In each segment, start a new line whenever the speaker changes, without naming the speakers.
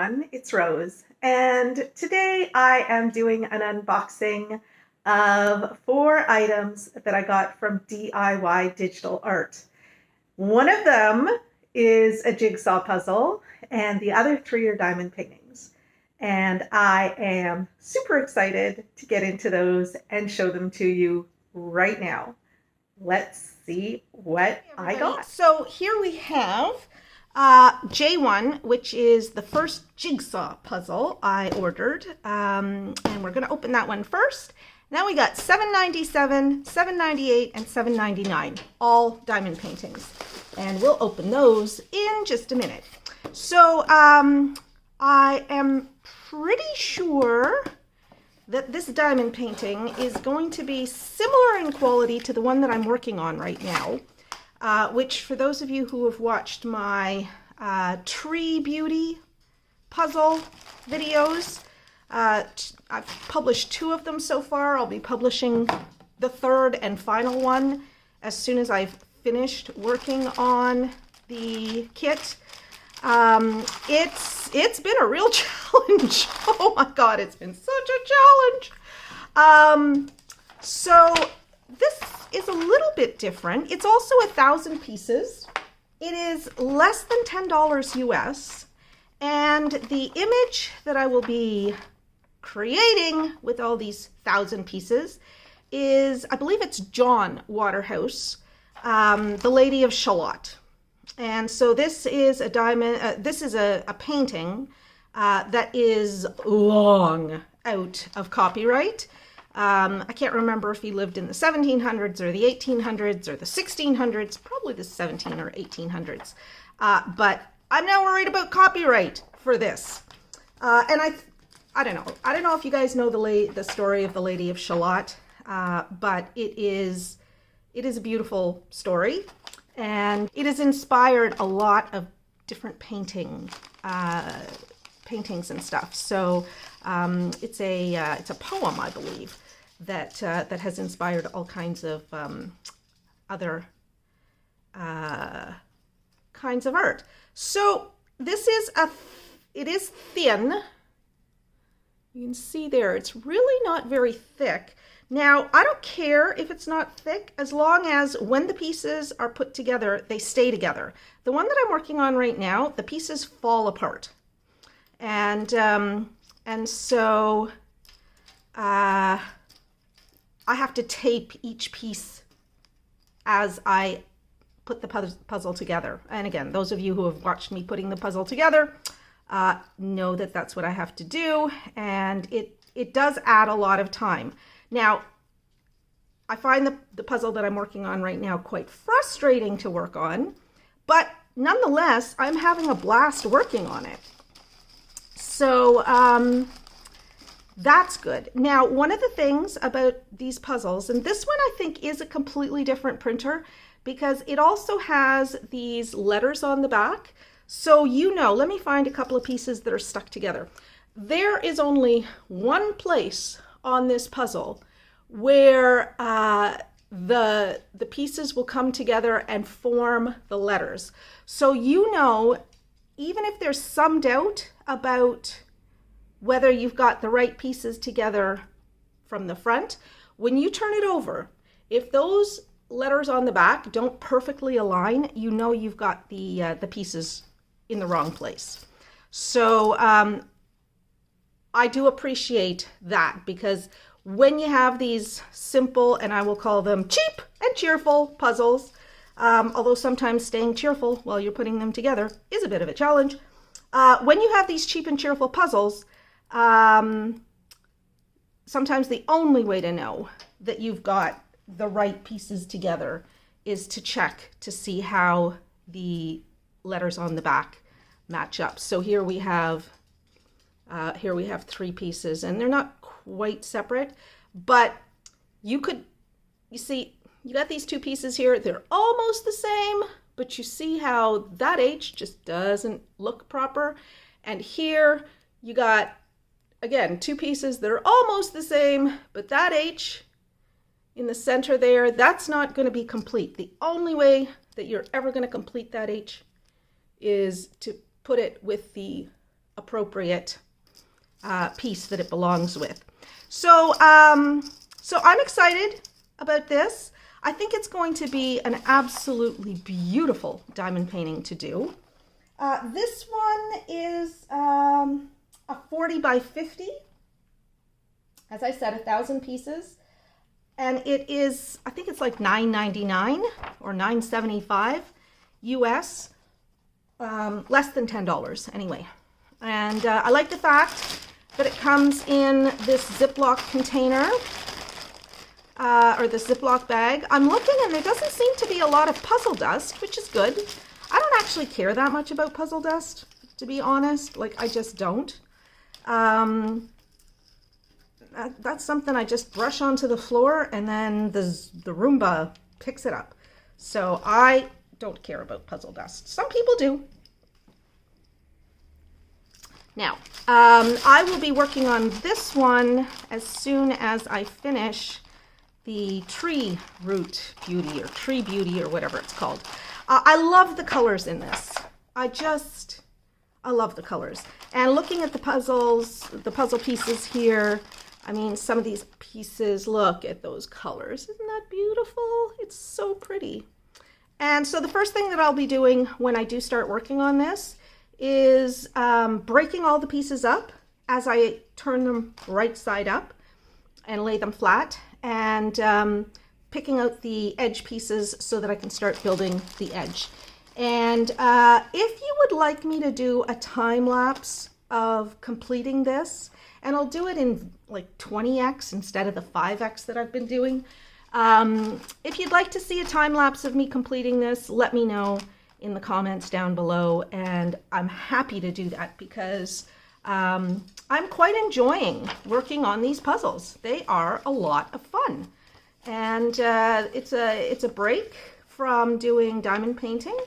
everyone, it's Rose, and today I am doing an unboxing of 4 items that I got from DIYDigitalArt. One of them is a jigsaw puzzle, and the other 3 are diamond paintings. And I am super excited to get into those and show them to you right now. Let's see what I got.
So here we have J1, which is the first jigsaw puzzle I ordered, and we're going to open that one first. Now we got $7.97, $7.98, and $7.99, all diamond paintings, and we'll open those in just a minute. So I am pretty sure that this diamond painting is going to be similar in quality to the one that I'm working on right now, which for those of you who have watched my tree beauty puzzle videos, I've published 2 of them so far. I'll be publishing the 3rd and final one as soon as I've finished working on the kit. It's been a real challenge. Oh my God, it's been such a challenge. So this is a little bit different. It's also 1,000 pieces. It is less than $10 US. And the image that I will be creating with all these 1,000 pieces is, I believe it's John Waterhouse, the Lady of Shalott. And so this is a diamond, this is a painting that is long out of copyright. I can't remember if he lived in the 1700s or the 1800s or the 1600s, probably the 17 or 1800s. But I'm now worried about copyright for this. And I don't know if you guys know the story of the Lady of Shalott, but it is a beautiful story. And it has inspired a lot of different paintings and stuff. So it's a poem, I believe, that has inspired all kinds of other kinds of art. So this is it is thin. You can see there, it's really not very thick. Now, I don't care if it's not thick, as long as when the pieces are put together, they stay together. The one that I'm working on right now, the pieces fall apart. And so I have to tape each piece as I put the puzzle together. And again, those of you who have watched me putting the puzzle together know that that's what I have to do. And it does add a lot of time. Now, I find the puzzle that I'm working on right now quite frustrating to work on, but nonetheless, I'm having a blast working on it. So that's good. Now, one of the things about these puzzles, and this one I think is a completely different printer because it also has these letters on the back. So let me find a couple of pieces that are stuck together. There is only one place on this puzzle where the pieces will come together and form the letters. So even if there's some doubt about whether you've got the right pieces together from the front, when you turn it over, if those letters on the back don't perfectly align, you've got the pieces in the wrong place. So I do appreciate that, because when you have these simple, and I will call them cheap and cheerful puzzles, although sometimes staying cheerful while you're putting them together is a bit of a challenge. When you have these cheap and cheerful puzzles, sometimes the only way to know that you've got the right pieces together is to check to see how the letters on the back match up. So here we have 3 pieces, and they're not quite separate, but you see, you got these 2 pieces here, they're almost the same, but you see how that H just doesn't look proper. And here you got, again, 2 pieces that are almost the same, but that H in the center there, that's not going to be complete. The only way that you're ever going to complete that H is to put it with the appropriate piece that it belongs with. So, so I'm excited about this. I think it's going to be an absolutely beautiful diamond painting to do. This one is a 40 by 50. As I said, 1,000 pieces. And it is, I think it's like $9.99 or $9.75 US. Less than $10 anyway. And I like the fact that it comes in this Ziploc container or the Ziploc bag. I'm looking and there doesn't seem to be a lot of puzzle dust, which is good. I don't actually care that much about puzzle dust, to be honest. Like, I just don't. That's something I just brush onto the floor and then the Roomba picks it up. So I don't care about puzzle dust. Some people do. Now, I will be working on this one as soon as I finish the tree root beauty or tree beauty or whatever it's called. I love the colors in this. I love the colors. And looking at the puzzle pieces here, I mean, some of these pieces, look at those colors. Isn't that beautiful? It's so pretty. And so the first thing that I'll be doing when I do start working on this is breaking all the pieces up as I turn them right side up and lay them flat, and picking out the edge pieces so that I can start building the edge. And if you would like me to do a time lapse of completing this, and I'll do it in like 20x instead of the 5x that I've been doing. If you'd like to see a time lapse of me completing this, let me know in the comments down below, and I'm happy to do that because I'm quite enjoying working on these puzzles. They are a lot of fun, and it's a break from doing diamond painting,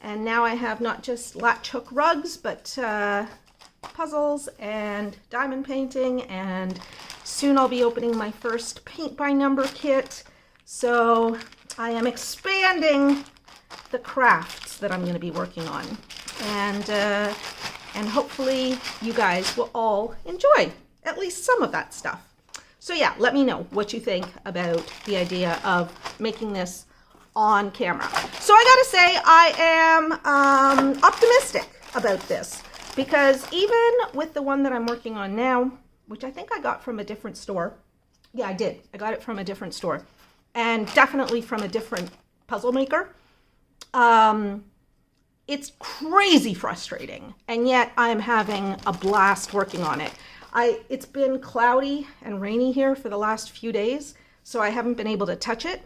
and now I have not just latch hook rugs, but puzzles and diamond painting, and soon I'll be opening my first paint by number kit. So I am expanding the crafts that I'm going to be working on, and hopefully you guys will all enjoy at least some of that stuff. So yeah, let me know what you think about the idea of making this on camera. So I gotta say, I am optimistic about this, because even with the one that I'm working on now, which I think I got from a different store. Yeah, I did. I got it from a different store, and definitely from a different puzzle maker. It's crazy frustrating, and yet I'm having a blast working on it. It's been cloudy and rainy here for the last few days, so I haven't been able to touch it,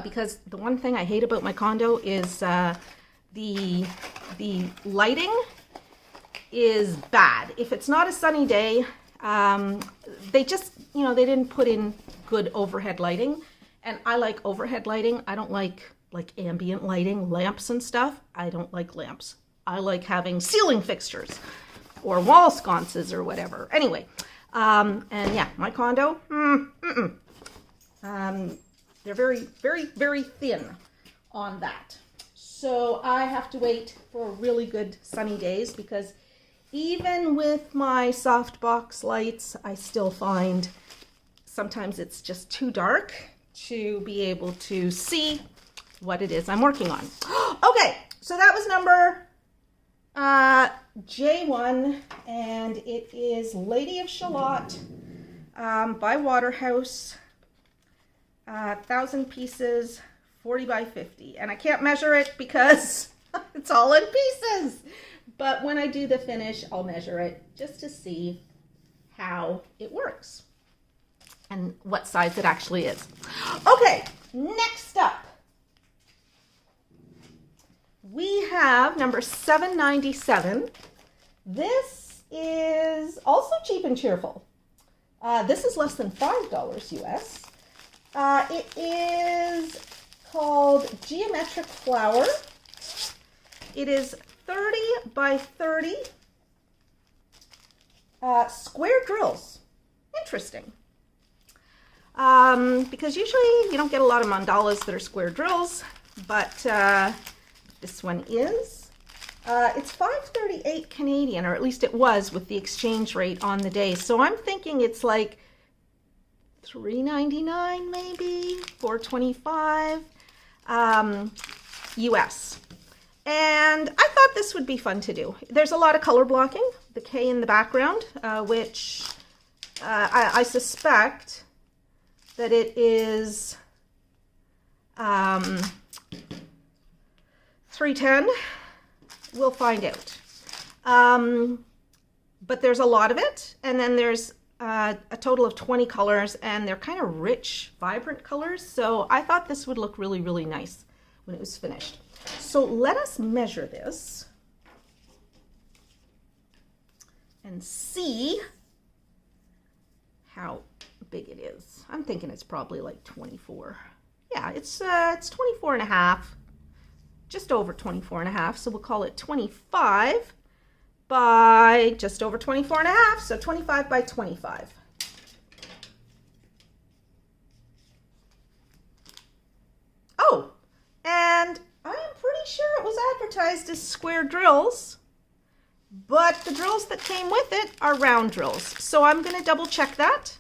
because the one thing I hate about my condo is the lighting is bad. If it's not a sunny day, they just, they didn't put in good overhead lighting, and I like overhead lighting. I don't like ambient lighting, lamps and stuff. I don't like lamps. I like having ceiling fixtures or wall sconces or whatever. Anyway, and yeah, my condo, they're very, very, very thin on that. So I have to wait for really good sunny days, because even with my softbox lights, I still find sometimes it's just too dark to be able to see what it is I'm working on. Okay, so that was number J1, and it is Lady of Shalott by Waterhouse, 1,000 pieces, 40 by 50. And I can't measure it because it's all in pieces. But when I do the finish, I'll measure it just to see how it works and what size it actually is. Okay, next up, we have number 797. This is also cheap and cheerful. This is less than $5 US. It is called Geometric Flower. It is 30 by 30 square drills. Interesting. Because usually you don't get a lot of mandalas that are square drills, but this one is. It's 5.38 Canadian, or at least it was with the exchange rate on the day. So I'm thinking it's like $3.99 maybe, $4.25 US. And I thought this would be fun to do. There's a lot of color blocking, the K in the background, which I suspect that it is 310. We'll find out. But there's a lot of it, and then there's a total of 20 colors, and they're kind of rich, vibrant colors. So I thought this would look really, really nice when it was finished. So let us measure this and see how big it is. I'm thinking it's probably like 24. Yeah, it's 24 and a half, just over 24 and a half. So we'll call it 25 by just over 24 and a half. So 25 by 25. Oh, and I am pretty sure it was advertised as square drills, but the drills that came with it are round drills. So I'm going to double check that,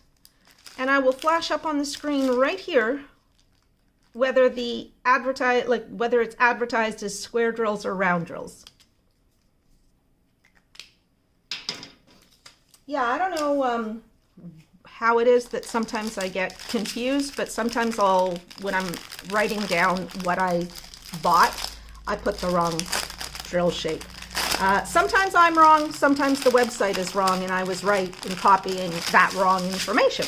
and I will flash up on the screen right here whether whether it's advertised as square drills or round drills. Yeah, I don't know how it is that sometimes I get confused, but sometimes when I'm writing down what I bought, I put the wrong drill shape. Sometimes I'm wrong, sometimes the website is wrong, and I was right in copying that wrong information.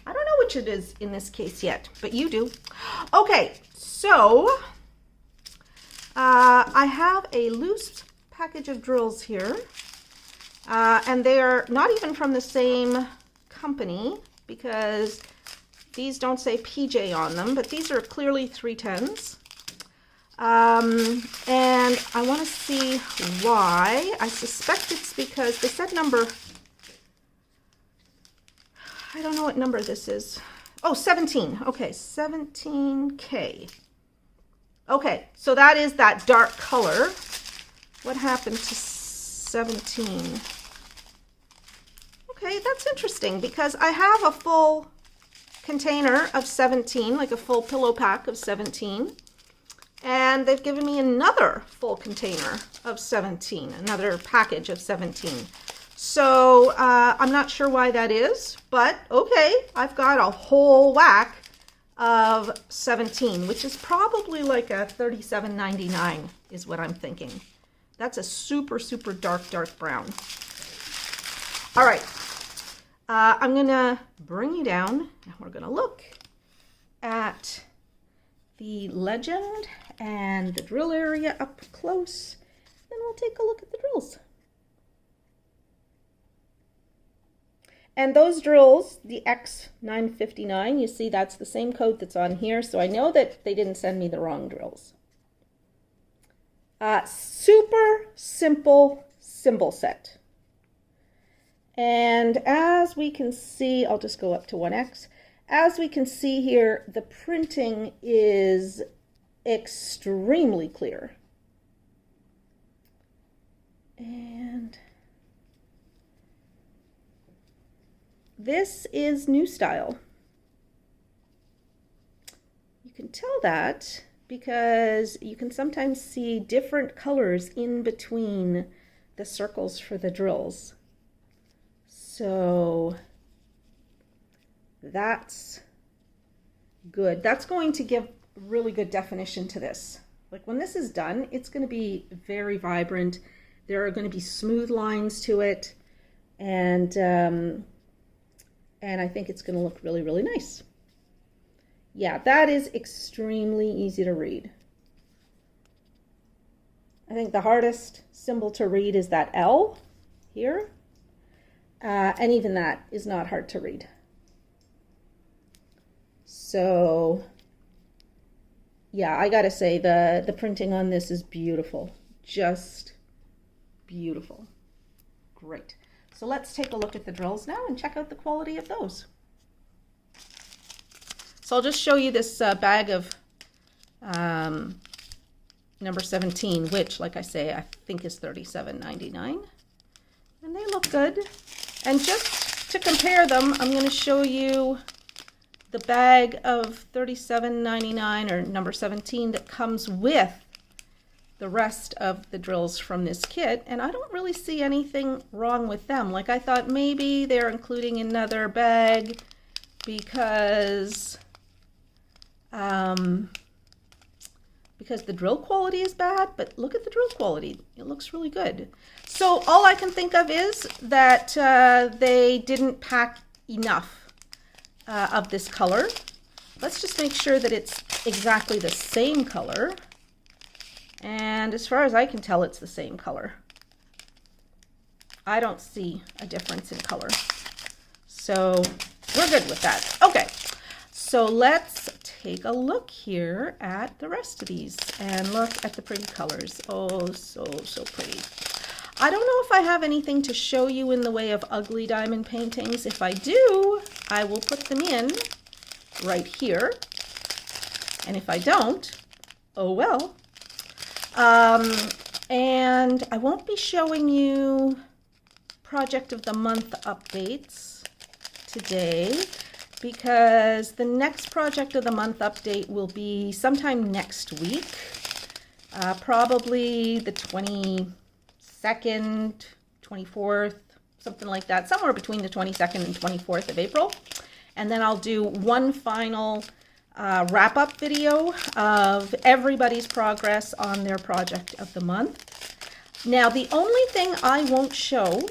I don't know which it is in this case yet, but you do. Okay, so I have a loose package of drills here, and they are not even from the same company because these don't say PJ on them, but these are clearly 310s. And I want to see why. I suspect it's because they said number, I don't know what number this is. Oh, 17. Okay, 17K. Okay, so that is that dark color. What happened to 17? Okay, that's interesting because I have a full container of 17, like a full pillow pack of 17. And they've given me another full container of 17, another package of 17. So I'm not sure why that is, but okay, I've got a whole whack of 17, which is probably like a $37.99 is what I'm thinking. That's a super, super dark brown. All right, I'm gonna bring you down and we're gonna look at the legend and the drill area up close. Then we'll take a look at the drills. And those drills, the X959, you see that's the same code that's on here, so I know that they didn't send me the wrong drills. Super simple symbol set. And as we can see, I'll just go up to 1X. As we can see here, the printing is extremely clear. And this is new style. You can tell that because you can sometimes see different colors in between the circles for the drills. So that's good. That's going to give really good definition to this. Like when this is done, it's going to be very vibrant. There are going to be smooth lines to it, and I think it's going to look really, really nice. Yeah, that is extremely easy to read. I think the hardest symbol to read is that L here, and even that is not hard to read. So yeah, I gotta say the printing on this is beautiful, just beautiful. Great. So let's take a look at the drills now and check out the quality of those. So I'll just show you this bag of number 17, which, like I say, I think is $37.99. And they look good. And just to compare them, I'm going to show you the bag of $37.99 or number 17 that comes with the rest of the drills from this kit, and I don't really see anything wrong with them. Like, I thought maybe they're including another bag because the drill quality is bad, but look at the drill quality. It looks really good. So all I can think of is that they didn't pack enough of this color. Let's just make sure that it's exactly the same color. And as far as I can tell, it's the same color. I don't see a difference in color. So we're good with that. Okay, so let's take a look here at the rest of these and look at the pretty colors. Oh, so pretty. I don't know if I have anything to show you in the way of ugly diamond paintings. If I do, I will put them in right here. And if I don't, oh well. And I won't be showing you Project of the Month updates today because the next Project of the Month update will be sometime next week, probably the 22nd, 24th, something like that, somewhere between the 22nd and 24th of April. And then I'll do one final wrap-up video of everybody's progress on their project of the month. Now, the only thing I won't show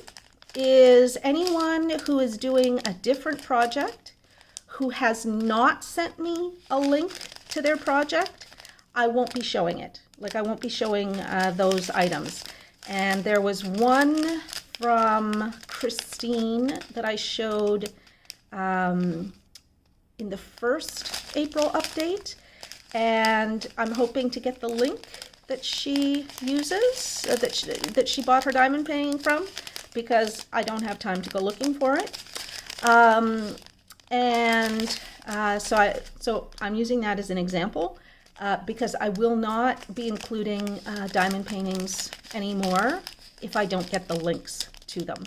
is anyone who is doing a different project who has not sent me a link to their project. I won't be showing it. Like, I won't be showing those items. And there was one from Christine that I showed in the first April update, and I'm hoping to get the link that she uses, that she bought her diamond painting from, because I don't have time to go looking for it. So I'm using that as an example because I will not be including diamond paintings anymore if I don't get the links to them.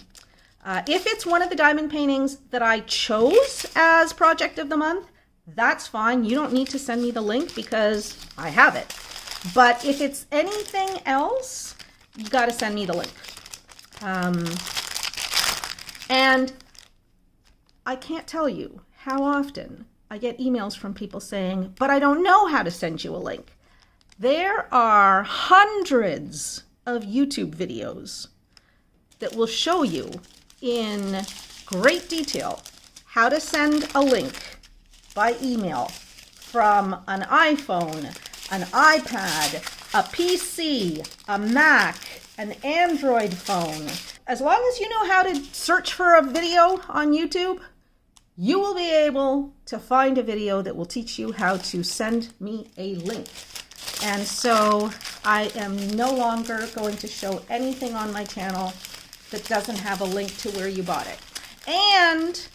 If it's one of the diamond paintings that I chose as Project of the Month, that's fine. You don't need to send me the link because I have it. But if it's anything else, you got to send me the link. And I can't tell you how often I get emails from people saying, but I don't know how to send you a link. There are hundreds of YouTube videos that will show you in great detail how to send a link by email from an iPhone, an iPad, a PC, a Mac, an Android phone. As long as you know how to search for a video on YouTube, you will be able to find a video that will teach you how to send me a link. And so I am no longer going to show anything on my channel that doesn't have a link to where you bought it. And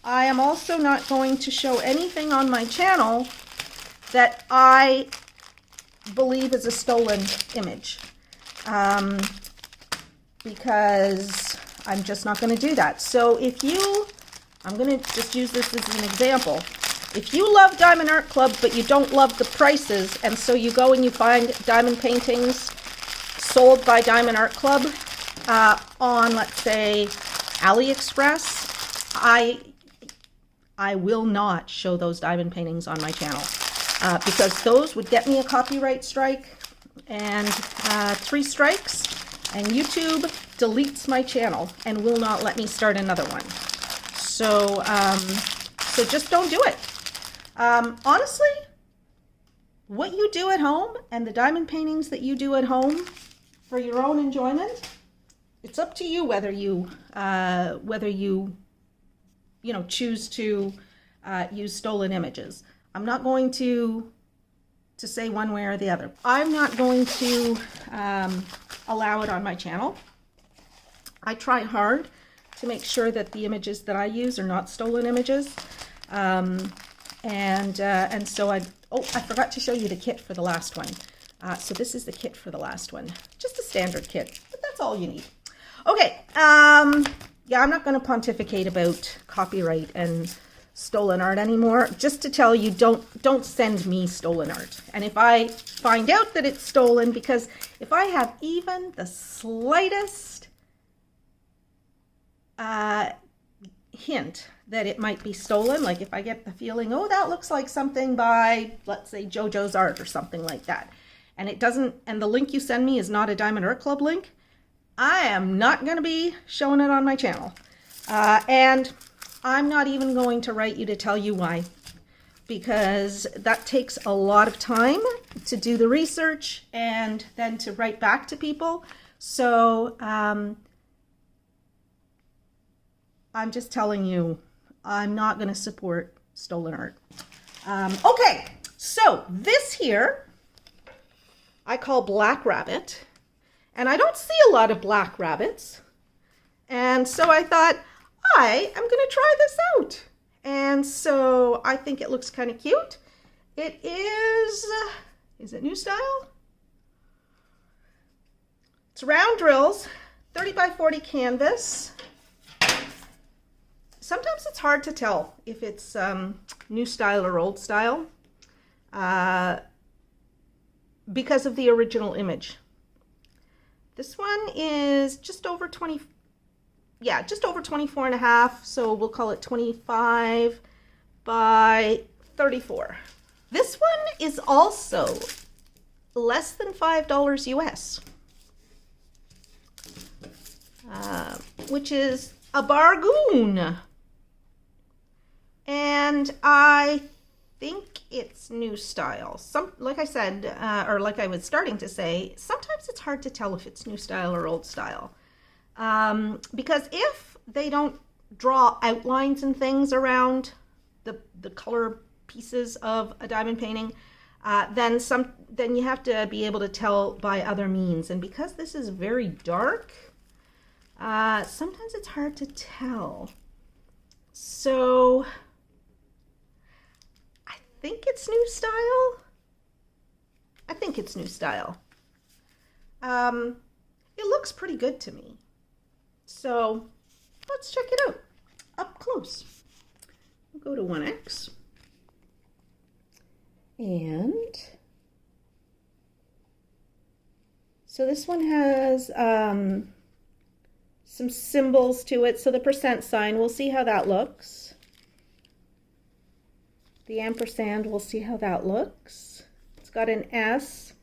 I am also not going to show anything on my channel that I believe is a stolen image. Because I'm just not going to do that. So I'm going to just use this as an example. If you love Diamond Art Club, but you don't love the prices, and so you go and you find diamond paintings sold by Diamond Art Club on, let's say, AliExpress, I will not show those diamond paintings on my channel because those would get me a copyright strike, and 3 strikes, and YouTube deletes my channel and will not let me start another one. So just don't do it. Honestly, what you do at home and the diamond paintings that you do at home for your own enjoyment, it's up to you whether you choose to use stolen images. I'm not going to say one way or the other. I'm not going to allow it on my channel. I try hard to make sure that the images that I use are not stolen images. And so I forgot to show you the kit for the last one. So this is the kit for the last one. Just a standard kit, but that's all you need. Okay, yeah, I'm not going to pontificate about copyright and stolen art anymore. Just to tell you, don't send me stolen art. And if I find out that it's stolen, because if I have even the slightest hint that it might be stolen, like if I get the feeling, oh, that looks like something by, let's say, JoJo's Art or something like that, and it doesn't, and the link you send me is not a Diamond Art Club link, I am not going to be showing it on my channel. And I'm not even going to write you to tell you why, because that takes a lot of time to do the research and then to write back to people. So I'm just telling you, I'm not going to support stolen art. Okay, so this here I call Black Rabbit, and I don't see a lot of black rabbits, and so I thought I am going to try this out. And so I think it looks kind of cute. It is it New Style? It's round drills, 30 by 40 canvas. Sometimes it's hard to tell if it's New Style or Old Style because of the original image. This one is just over 20, yeah, just over 24 and a half, so we'll call it 25 by 34. This one is also less than $5 US, which is a bargain. And I think it's New Style. Like I said, or like I was starting to say, sometimes it's hard to tell if it's New Style or Old Style. Because if they don't draw outlines and things around the color pieces of a diamond painting, then you have to be able to tell by other means. And because this is very dark, sometimes it's hard to tell. So I think it's New Style. I think it's New Style. It looks pretty good to me. So let's check it out up close. We'll go to 1X. And so this one has some symbols to it. So the percent sign, we'll see how that looks. The ampersand, we'll see how that looks. It's got an S,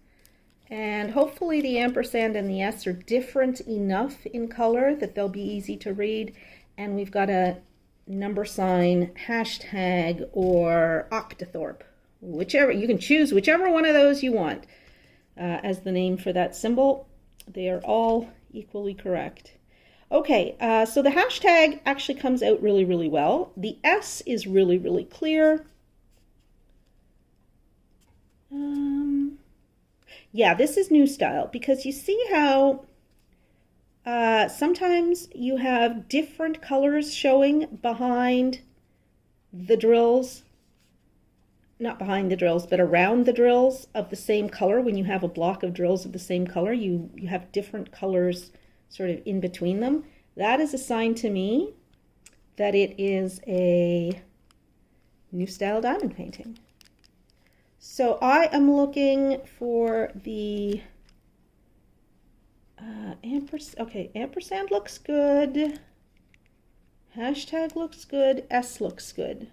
and hopefully the ampersand and the S are different enough in color that they'll be easy to read. And we've got a number sign, hashtag, or octothorpe. Whichever, you can choose whichever one of those you want as the name for that symbol. They are all equally correct. Okay, so the hashtag actually comes out really, really well. The S is really, really clear. Yeah, this is New Style, because you see how sometimes you have different colors showing behind the drills. Not behind the drills, but around the drills of the same color. When you have a block of drills of the same color, you have different colors sort of in between them. That is a sign to me that it is a New Style diamond painting. So I am looking for the ampersand. Okay, ampersand looks good. Hashtag looks good. S looks good.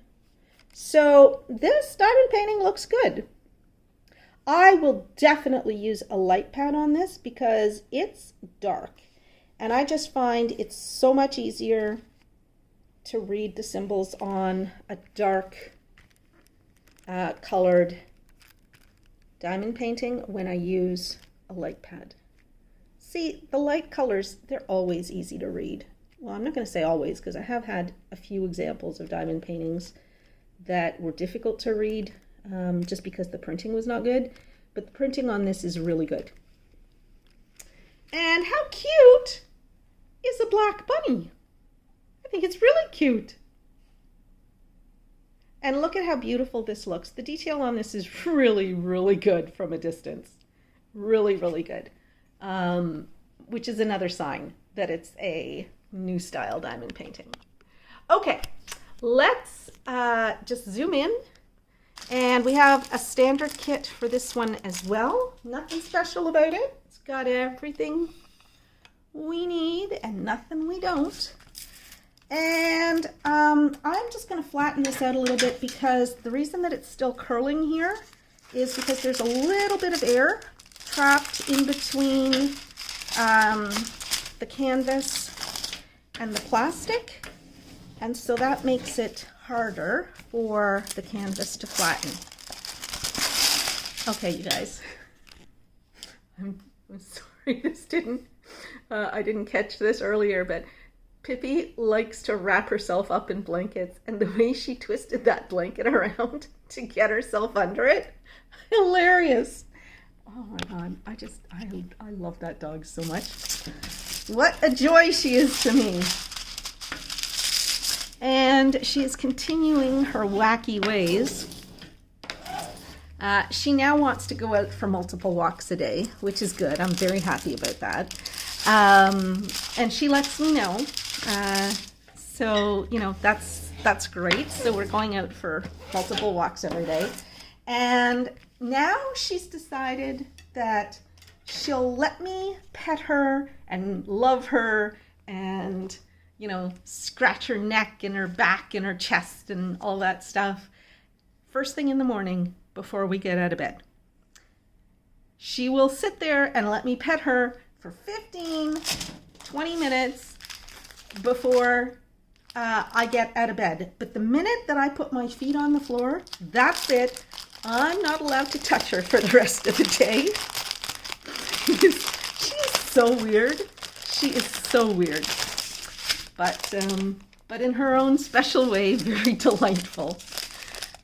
So this diamond painting looks good. I will definitely use a light pad on this because it's dark. And I just find it's so much easier to read the symbols on a dark colored diamond painting when I use a light pad. See, the light colors, they're always easy to read. Well, I'm not going to say always, because I have had a few examples of diamond paintings that were difficult to read just because the printing was not good, but the printing on this is really good. And how cute is a black bunny? I think it's really cute. And look at how beautiful this looks. The detail on this is really, really good from a distance. really, really good, which is another sign that it's a new style diamond painting. Okay, let's just zoom in. And we have a standard kit for this one as well. Nothing special about it. It's got everything we need and nothing we don't. And I'm just going to flatten this out a little bit because the reason that it's still curling here is because there's a little bit of air trapped in between the canvas and the plastic. And so that makes it harder for the canvas to flatten. Okay, you guys. I'm sorry I didn't catch this earlier, but Pippi likes to wrap herself up in blankets, and the way she twisted that blanket around to get herself under it, hilarious. Oh my God, I love that dog so much. What a joy she is to me. And she is continuing her wacky ways. She now wants to go out for multiple walks a day, which is good. I'm very happy about that. And she lets me know. So, you know, that's great. So we're going out for multiple walks every day. And now she's decided that she'll let me pet her and love her and, you know, scratch her neck and her back and her chest and all that stuff first thing in the morning before we get out of bed. She will sit there and let me pet her for 15, 20 minutes before I get out of bed. But the minute that I put my feet on the floor, that's it. I'm not allowed to touch her for the rest of the day. She's so weird. She is so weird. But in her own special way, very delightful.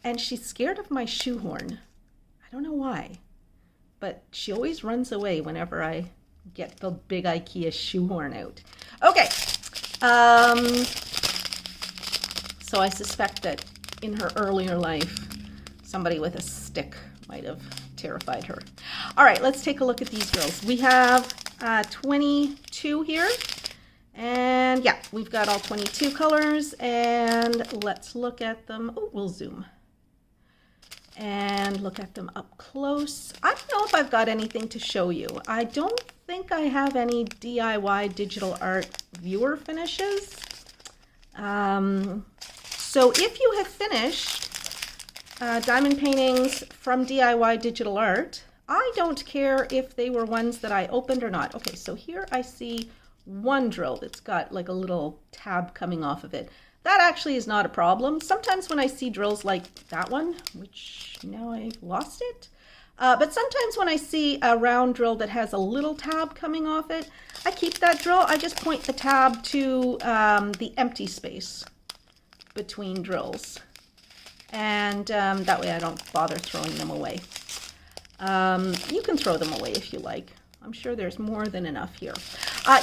And she's scared of my shoehorn. I don't know why, but she always runs away whenever I get the big IKEA shoehorn out. Okay, so I suspect that in her earlier life, somebody with a stick might have terrified her. All right, let's take a look at these girls. We have 22 here. And yeah, we've got all 22 colors, and let's look at them. Oh, we'll zoom and look at them up close. I don't know if I've got anything to show you. I don't think I have any DIY digital art viewer finishes. So if you have finished diamond paintings from DIY Digital Art, I don't care if they were ones that I opened or not. Okay, so here I see one drill that's got like a little tab coming off of it. That actually is not a problem. Sometimes when I see drills like that one, which now I've lost it, but sometimes when I see a round drill that has a little tab coming off it, I keep that drill. I just point the tab to the empty space between drills. And that way I don't bother throwing them away. You can throw them away if you like. I'm sure there's more than enough here.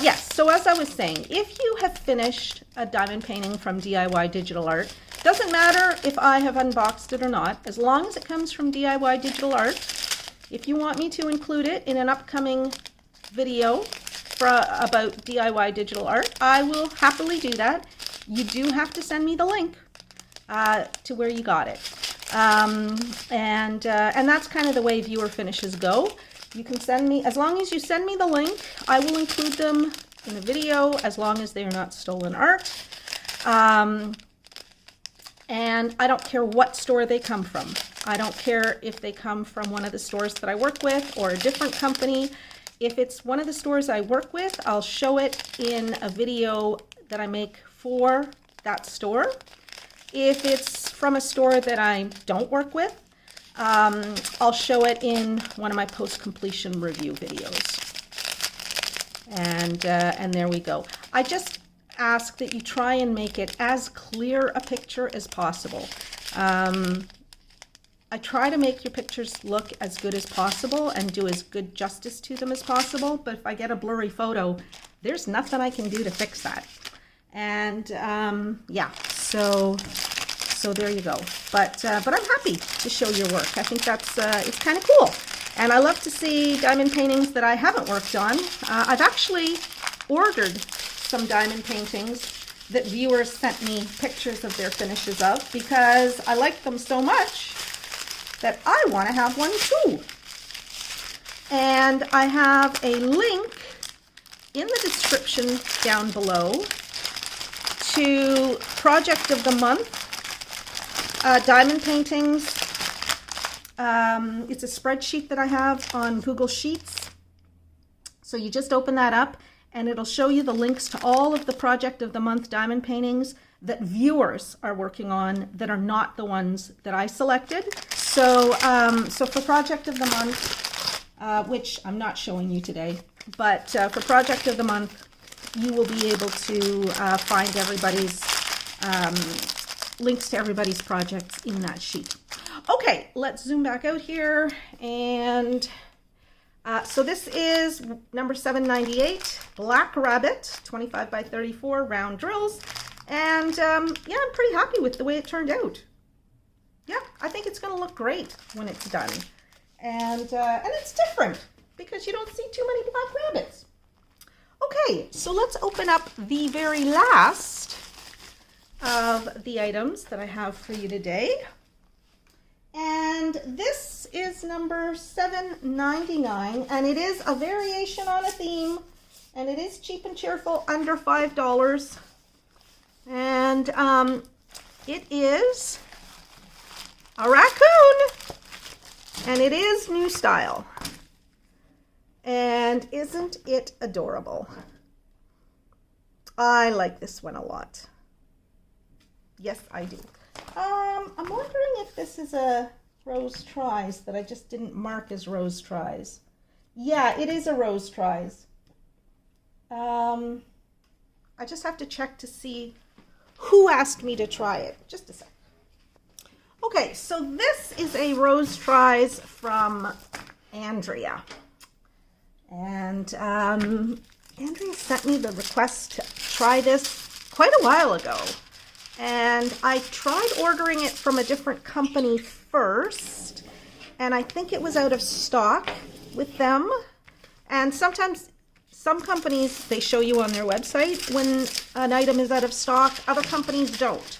Yes, so as I was saying, if you have finished a diamond painting from DIY Digital Art, doesn't matter if I have unboxed it or not, as long as it comes from DIY Digital Art, if you want me to include it in an upcoming video about DIY Digital Art, I will happily do that. You do have to send me the link to where you got it. And that's kind of the way viewer finishes go. You can send me, as long as you send me the link, I will include them in the video as long as they are not stolen art. And I don't care what store they come from. I don't care if they come from one of the stores that I work with or a different company. If it's one of the stores I work with, I'll show it in a video that I make for that store. If it's from a store that I don't work with, I'll show it in one of my post-completion review videos. And there we go. I just ask that you try and make it as clear a picture as possible. I try to make your pictures look as good as possible and do as good justice to them as possible, but if I get a blurry photo, there's nothing I can do to fix that. And yeah, so there you go. But I'm happy to show your work. I think that's it's kind of cool. And I love to see diamond paintings that I haven't worked on. I've actually ordered some diamond paintings that viewers sent me pictures of their finishes of because I like them so much that I want to have one too. And I have a link in the description down below to Project of the Month diamond paintings. It's a spreadsheet that I have on Google Sheets. So you just open that up and it'll show you the links to all of the Project of the Month diamond paintings that viewers are working on that are not the ones that I selected. So, so for Project of the Month, which I'm not showing you today, but for Project of the Month, you will be able to find everybody's links to everybody's projects in that sheet. Okay, let's zoom back out here. And so this is number 798, Black Rabbit, 25 by 34 round drills. And yeah, I'm pretty happy with the way it turned out. Yeah, I think it's going to look great when it's done. And it's different because you don't see too many black rabbits. Okay, so let's open up the very last of the items that I have for you today. And this is number 799, and it is a variation on a theme, and it is cheap and cheerful, under $5. And it is a raccoon, and it is new style. And isn't it adorable? I like this one a lot. Yes, I do. I'm wondering if this is a Rose Tries that I just didn't mark as Rose Tries. Yeah, it is a Rose Tries. I just have to check to see who asked me to try it. Just a sec. Okay, so this is a Rose Tries from Andrea. And Andrea sent me the request to try this quite a while ago. And I tried ordering it from a different company first, and I think it was out of stock with them. And sometimes some companies, they show you on their website when an item is out of stock. Other companies don't.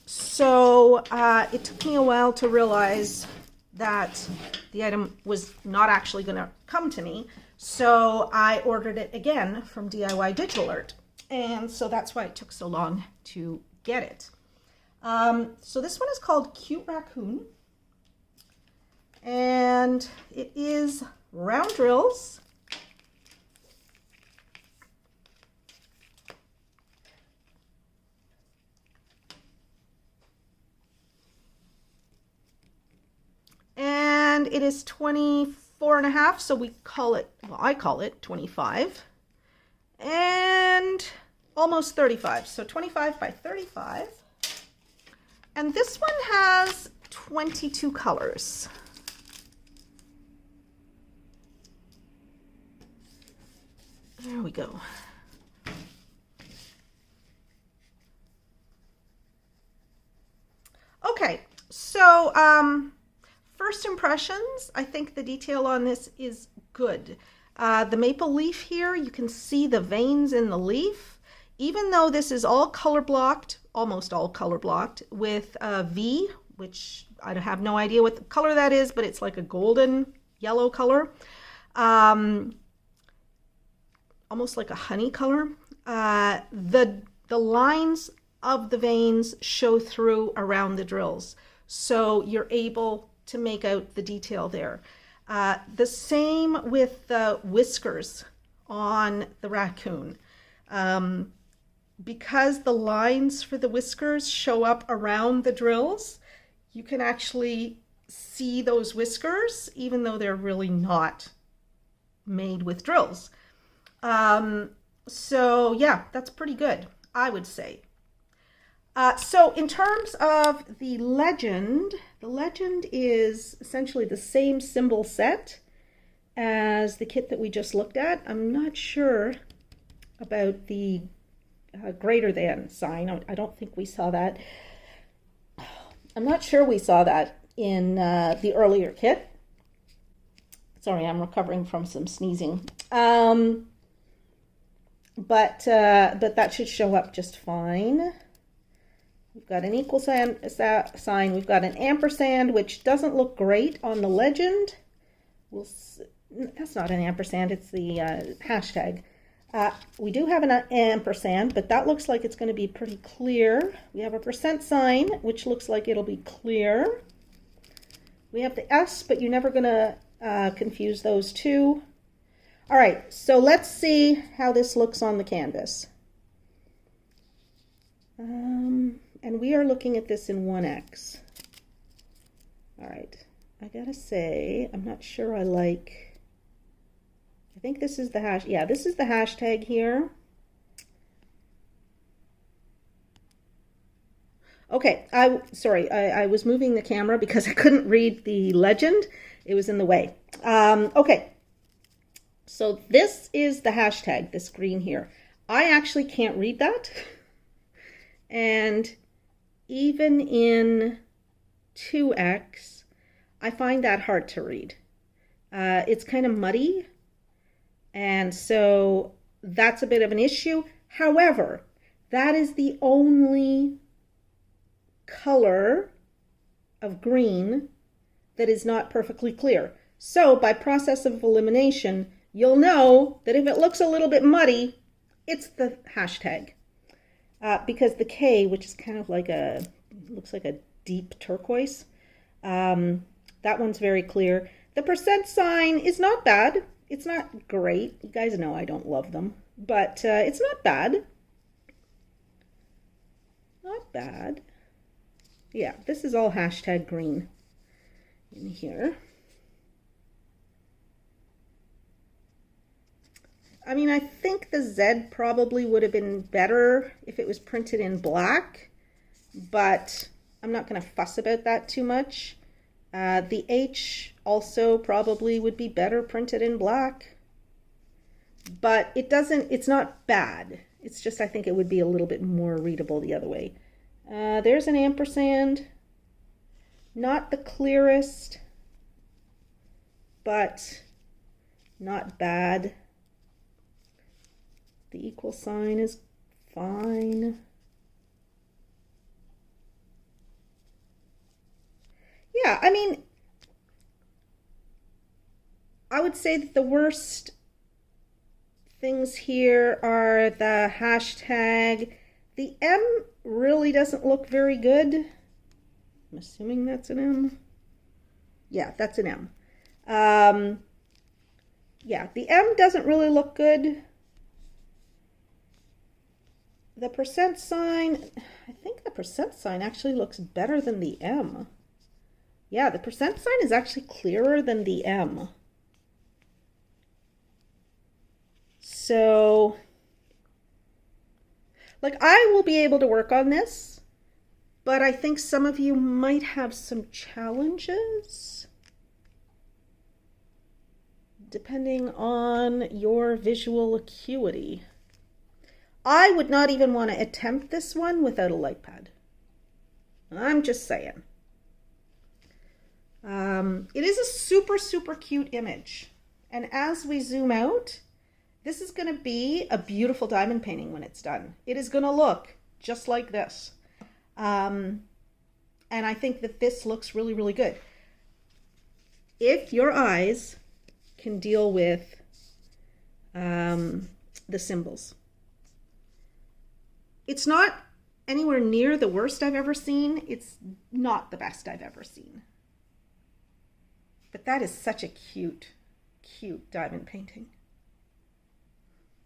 So it took me a while to realize that the item was not actually going to come to me. So I ordered it again from DIYDigitalArt. And so that's why it took so long to get it. So this one is called Cute Raccoon. And it is round drills. And it is 24.5, so we call it, well, I call it 25. And almost 35, so 25 by 35. And this one has 22 colors. There we go. Okay, so first impressions, I think the detail on this is good. The maple leaf here, you can see the veins in the leaf. Even though this is all color blocked, almost all color blocked, with V, which I have no idea what the color that is, but it's like a golden yellow color. Almost like a honey color. The lines of the veins show through around the drills. So you're able to make out the detail there. The same with the whiskers on the raccoon. Because the lines for the whiskers show up around the drills, you can actually see those whiskers, even though they're really not made with drills. So yeah, that's pretty good, I would say. So in terms of the legend is essentially the same symbol set as the kit that we just looked at. I'm not sure about the greater than sign. I don't think we saw that. I'm not sure we saw that in the earlier kit. Sorry, I'm recovering from some sneezing. But that should show up just fine. We've got an equal sign. We've got an ampersand, which doesn't look great on the legend. That's not an ampersand, it's the hashtag. We do have an ampersand, but that looks like it's going to be pretty clear. We have a percent sign, which looks like it'll be clear. We have the S, but you're never going to confuse those two. All right, so let's see how this looks on the canvas. And we are looking at this in 1x. All right, I gotta say, I'm not sure I think this is the hash. Yeah, this is the hashtag here. Okay, I was moving the camera because I couldn't read the legend. It was in the way. Okay, so this is the hashtag, this green here. I actually can't read that. And even in 2x, I find that hard to read. It's kind of muddy. And so that's a bit of an issue. However, that is the only color of green that is not perfectly clear. So by process of elimination, you'll know that if it looks a little bit muddy, it's the hashtag. Because the K, which is kind of like looks like a deep turquoise, that one's very clear. The percent sign is not bad. It's not great. You guys know I don't love them, but it's not bad. Not bad. Yeah, this is all hashtag green in here. I mean, I think the Z probably would have been better if it was printed in black, but I'm not going to fuss about that too much. The H also probably would be better printed in black, but it's not bad. It's just, I think it would be a little bit more readable the other way. There's an ampersand. Not the clearest, but not bad. The equal sign is fine. Yeah, I mean, I would say that the worst things here are the hashtag. The M really doesn't look very good. I'm assuming that's an M. Yeah, that's an M. Yeah, the M doesn't really look good. The percent sign, I think the percent sign actually looks better than the M. Yeah, the percent sign is actually clearer than the M. So, like, I will be able to work on this, but I think some of you might have some challenges depending on your visual acuity. I would not even want to attempt this one without a light pad. I'm just saying. It is a super, super cute image. And as we zoom out, this is going to be a beautiful diamond painting when it's done. It is going to look just like this. And I think that this looks really, really good. If your eyes can deal with the symbols. It's not anywhere near the worst I've ever seen. It's not the best I've ever seen. But that is such a cute, cute diamond painting.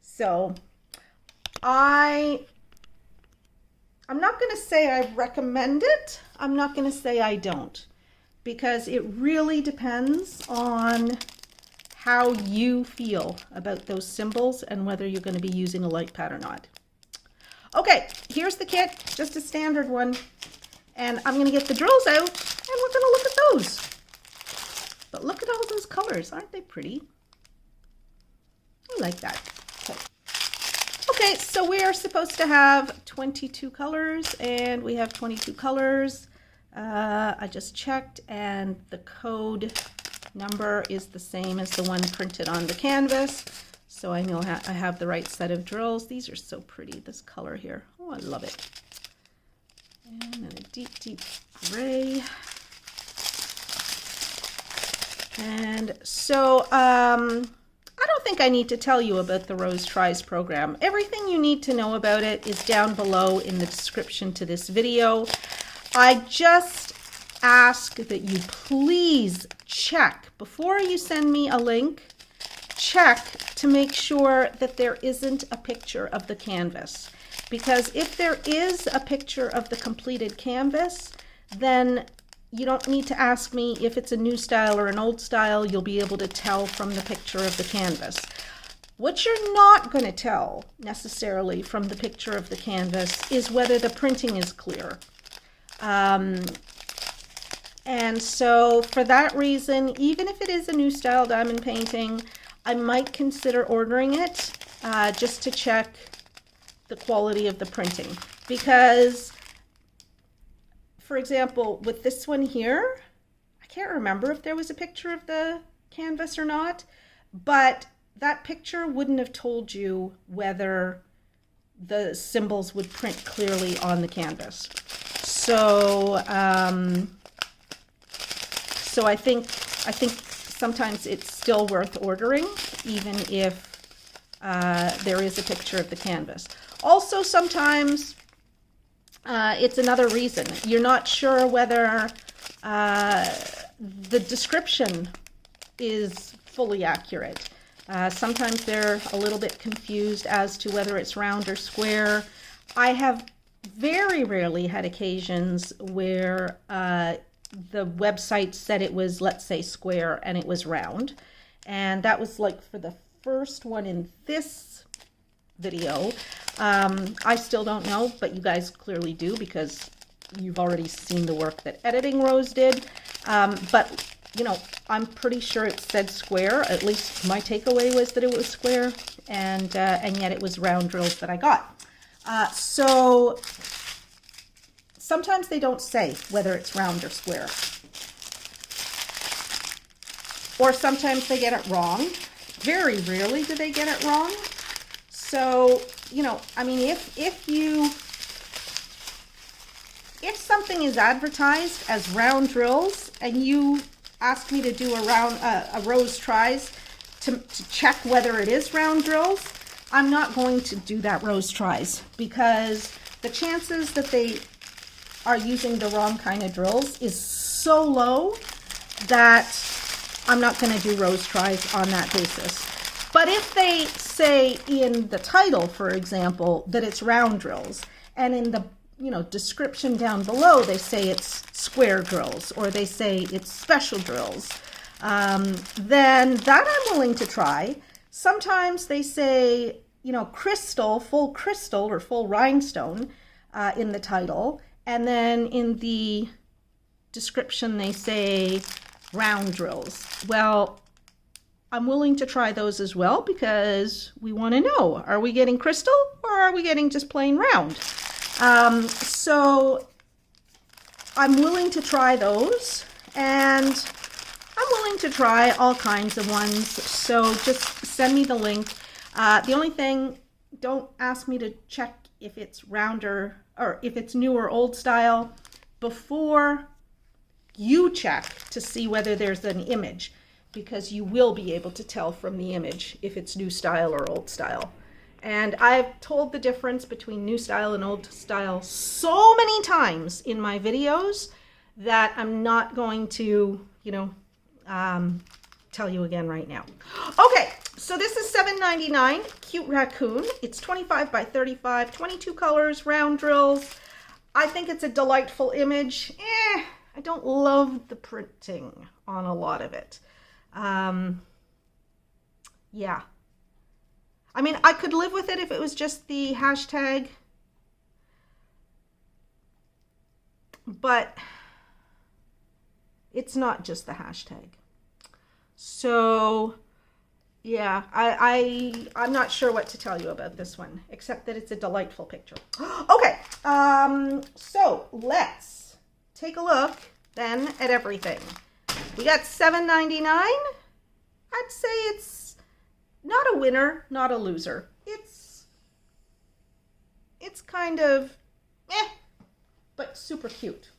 So I'm not going to say I recommend it. I'm not going to say I don't, because it really depends on how you feel about those symbols and whether you're going to be using a light pad or not. Okay, here's the kit, just a standard one. And I'm going to get the drills out and we're going to look at those. But look at all those colors. Aren't they pretty? I like that. Okay, so we are supposed to have 22 colors, and we have 22 colors. I just checked, and the code number is the same as the one printed on the canvas. So I know I have the right set of drills. These are so pretty, this color here. Oh, I love it. And then a deep, deep gray. And so I don't think I need to tell you about the Rose Tries program. Everything you need to know about it is down below in the description to this video. I just ask that you please check before you send me a link. Check to make sure that there isn't a picture of the canvas, because if there is a picture of the completed canvas, then you don't need to ask me if it's a new style or an old style. You'll be able to tell from the picture of the canvas. What you're not going to tell necessarily from the picture of the canvas is whether the printing is clear. And so for that reason, even if it is a new style diamond painting, I might consider ordering it just to check the quality of the printing. Because, for example, with this one here, I can't remember if there was a picture of the canvas or not, but that picture wouldn't have told you whether the symbols would print clearly on the canvas. So, so I think sometimes it's still worth ordering, even if there is a picture of the canvas. Also, sometimes it's another reason. You're not sure whether the description is fully accurate. Sometimes they're a little bit confused as to whether it's round or square. I have very rarely had occasions where the website said it was, let's say, square and it was round. And that was like for the first one in this video. I still don't know, but you guys clearly do because you've already seen the work that Editing Rose did. But, you know, I'm pretty sure it said square. At least my takeaway was that it was square, and yet it was round drills that I got. So sometimes they don't say whether it's round or square. Or sometimes they get it wrong. Very rarely do they get it wrong. So, you know, I mean, if something is advertised as round drills and you ask me to do a Rose Tries to check whether it is round drills, I'm not going to do that Rose Tries, because the chances that they are using the wrong kind of drills is so low that I'm not going to do Rose Tries on that basis. But if they say in the title, for example, that it's round drills, and in the description down below they say it's square drills, or they say it's special drills, then that I'm willing to try. Sometimes they say, crystal, full crystal or full rhinestone in the title, and then in the description they say round drills. Well, I'm willing to try those as well, because we want to know, are we getting crystal or are we getting just plain round? So I'm willing to try those, and I'm willing to try all kinds of ones. So just send me the link. The only thing, don't ask me to check if it's rounder or if it's new or old style before you check to see whether there's an image, because you will be able to tell from the image if it's new style or old style. And I've told the difference between new style and old style so many times in my videos that I'm not going to, tell you again right now. Okay, so this is $7.99, cute raccoon. It's 25 by 35, 22 colors, round drills. I think it's a delightful image. I don't love the printing on a lot of it. Yeah. I mean, I could live with it if it was just the hashtag, but it's not just the hashtag. So, yeah, I'm not sure what to tell you about this one, except that it's a delightful picture. Okay, so let's take a look then at everything. We got $7.99. I'd say it's not a winner, not a loser. It's kind of but super cute.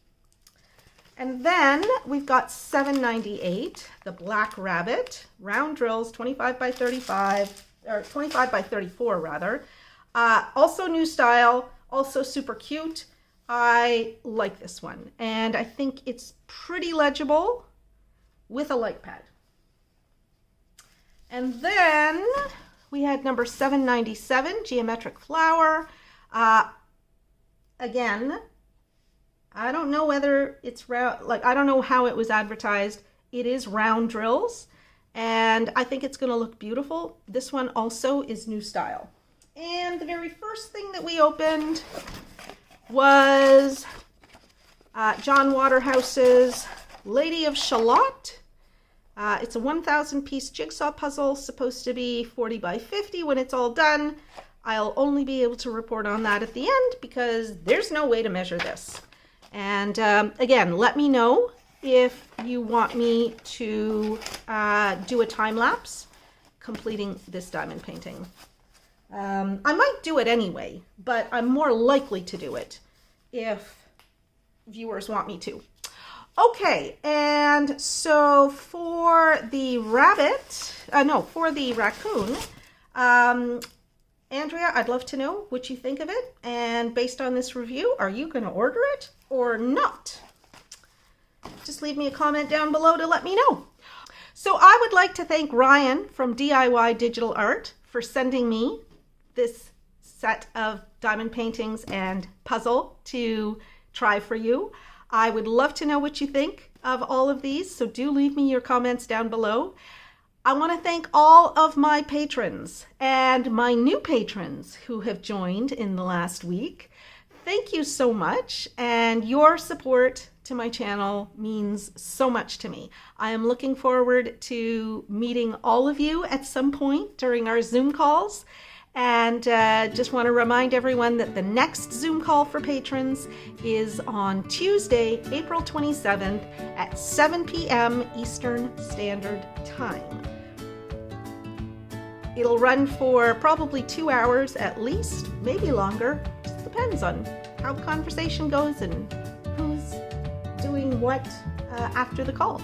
And then we've got $7.98, the Black Rabbit, round drills, 25 by 35, or 25 by 34 rather. Also new style, also super cute. I like this one, and I think it's pretty legible with a light pad. And then we had number 797, Geometric Flower. Again, I don't know whether it's round, I don't know how it was advertised. It is round drills, and I think it's going to look beautiful. This one also is new style. And the very first thing that we opened was John Waterhouse's Lady of Shalott. It's a 1,000 piece jigsaw puzzle, supposed to be 40 by 50 when it's all done. I'll only be able to report on that at the end because there's no way to measure this. And again, let me know if you want me to do a time lapse completing this diamond painting. I might do it anyway, but I'm more likely to do it if viewers want me to. Okay, and so for the raccoon, Andrea, I'd love to know what you think of it. And based on this review, are you going to order it or not? Just leave me a comment down below to let me know. So I would like to thank Ryan from DIYDigitalArt for sending me this set of diamond paintings and puzzle to try for you. I would love to know what you think of all of these, so do leave me your comments down below. I want to thank all of my patrons and my new patrons who have joined in the last week. Thank you so much, and your support to my channel means so much to me. I am looking forward to meeting all of you at some point during our Zoom calls. And just want to remind everyone that the next Zoom call for patrons is on Tuesday, April 27th at 7 p.m. Eastern Standard Time. It'll run for probably 2 hours at least, maybe longer. Just depends on how the conversation goes and who's doing what after the call.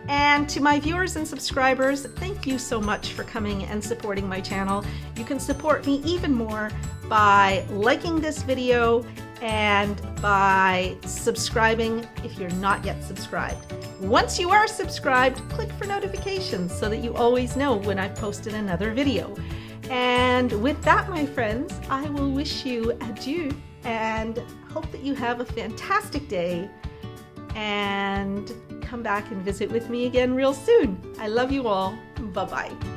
And to my viewers and subscribers, thank you so much for coming and supporting my channel. You can support me even more by liking this video and by subscribing if you're not yet subscribed. Once you are subscribed, click for notifications so that you always know when I've posted another video. And with that, my friends, I will wish you adieu and hope that you have a fantastic day and come back and visit with me again real soon. I love you all. Bye-bye.